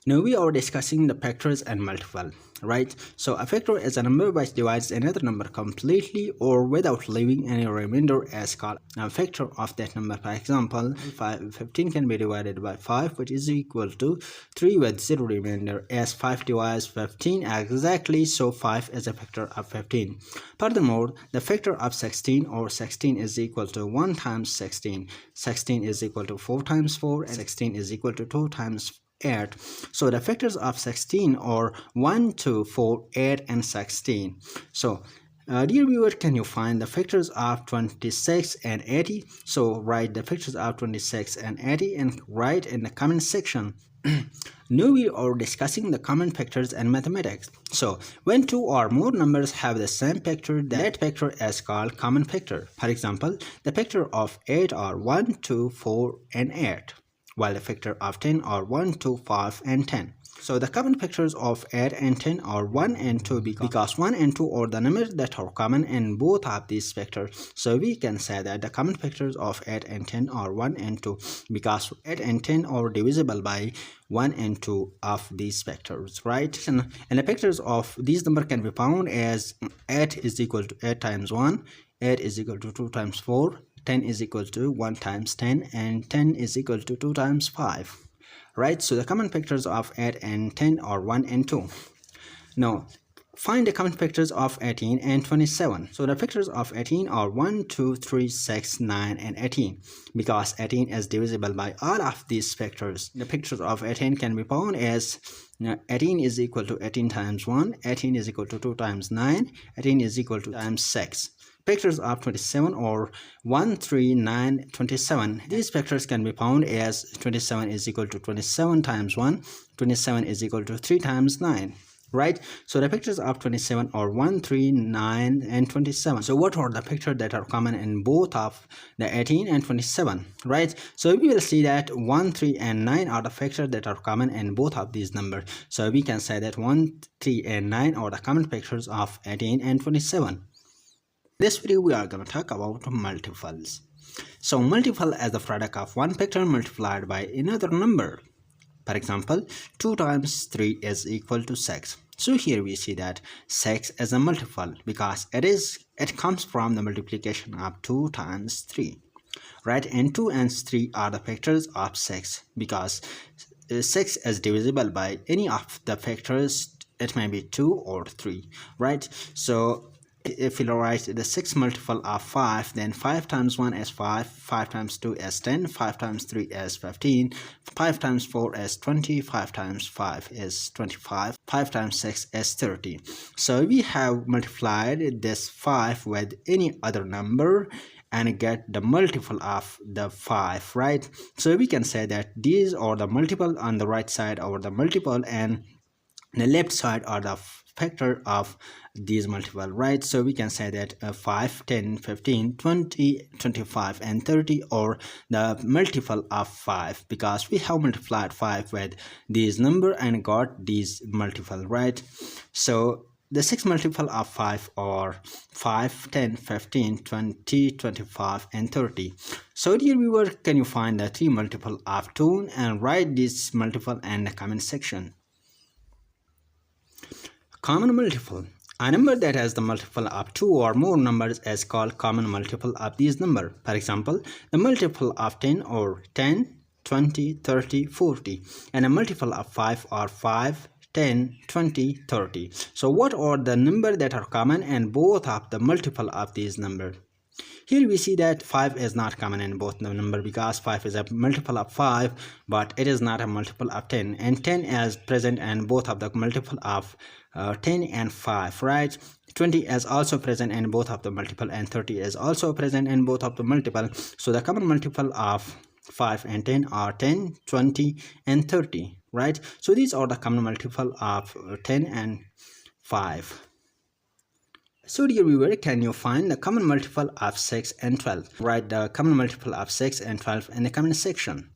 Now we are discussing the factors and multiple, right? So a factor is a number which divides another number completely or without leaving any remainder as called a factor of that number. For example, 15 can be divided by 5, which is equal to 3 with 0 remainder, as 5 divides 15 exactly, so 5 is a factor of 15. Furthermore, the factor of 16 or 16 is equal to 1 times 16. 16 is equal to 4 times 4 and 16 is equal to 2 times 8. So the factors of 16 are 1, 2, 4, 8 and 16. So dear viewer, can you find the factors of 26 and 80? So write the factors of 26 and 80 and write in the comment section. Now we are discussing the common factors in mathematics. So when two or more numbers have the same factor, that factor is called common factor. For example, the factor of 8 are 1, 2, 4 and 8. While the factor of 10 are 1, 2, 5 and 10. So the common factors of 8 and 10 are 1 and 2 because 1 and 2 are the numbers that are common in both of these factors. So we can say that the common factors of 8 and 10 are 1 and 2 because 8 and 10 are divisible by 1 and 2 of these factors, right? And the factors of these numbers can be found as 8 is equal to 8 times 1, 8 is equal to 2 times 4, 10 is equal to 1 times 10 and 10 is equal to 2 times 5, right? So the common factors of 8 and 10 are 1 and 2. Now find the common factors of 18 and 27. So the factors of 18 are 1, 2, 3, 6, 9 and 18 because 18 is divisible by all of these factors. The factors of 18 can be found as 18 is equal to 18 times 1, 18 is equal to 2 times 9, 18 is equal to times 6. Factors of 27 or 1, 3, 9, 27. These factors can be found as 27 is equal to 27 times 1, 27 is equal to 3 times 9. Right? So the factors of 27 are 1, 3, 9 and 27. So what are the factors that are common in both of the 18 and 27? Right? So we will see that 1, 3 and 9 are the factors that are common in both of these numbers. So we can say that 1, 3 and 9 are the common factors of 18 and 27. In this video we are going to talk about multiples. So multiple is the product of one factor multiplied by another number. For example, 2 times 3 is equal to 6. So here we see that 6 is a multiple because it comes from the multiplication of 2 times 3. Right? And 2 and 3 are the factors of 6 because 6 is divisible by any of the factors. It may be 2 or 3. Right? So if we write the 6 multiple of 5, then 5 times 1 is 5, 5 times 2 is 10, 5 times 3 is 15, 5 times 4 is 20, 5 times 5 is 25, 5 times 6 is 30. So we have multiplied this 5 with any other number and get the multiple of the 5, right? So we can say that these are the multiple on the right side or the multiple and the left side are the factor of these multiple, right? So we can say that 5, 10, 15, 20, 25 and 30 are the multiple of 5 because we have multiplied 5 with these number and got these multiple, right? So the 6 multiple of 5 are 5, 10, 15, 20, 25 and 30. So dear viewer, can you find the 3 multiple of 2 and write this multiple in the comment section. Common multiple. A number that has the multiple of 2 or more numbers is called common multiple of these numbers. For example, the multiple of 10 or 10, 20, 30, 40, and a multiple of 5 or 5, 10, 20, 30. So what are the numbers that are common in both of the multiple of these numbers? Here we see that 5 is not common in both the number because 5 is a multiple of 5, but it is not a multiple of 10, and 10 is present in both of the multiple of 10 and 5, right? 20 is also present in both of the multiple and 30 is also present in both of the multiple. So the common multiple of 5 and 10 are 10, 20 and 30, right? So these are the common multiple of 10 and 5. So dear viewer, can you find the common multiple of 6 and 12? Write the common multiple of 6 and 12 in the comment section.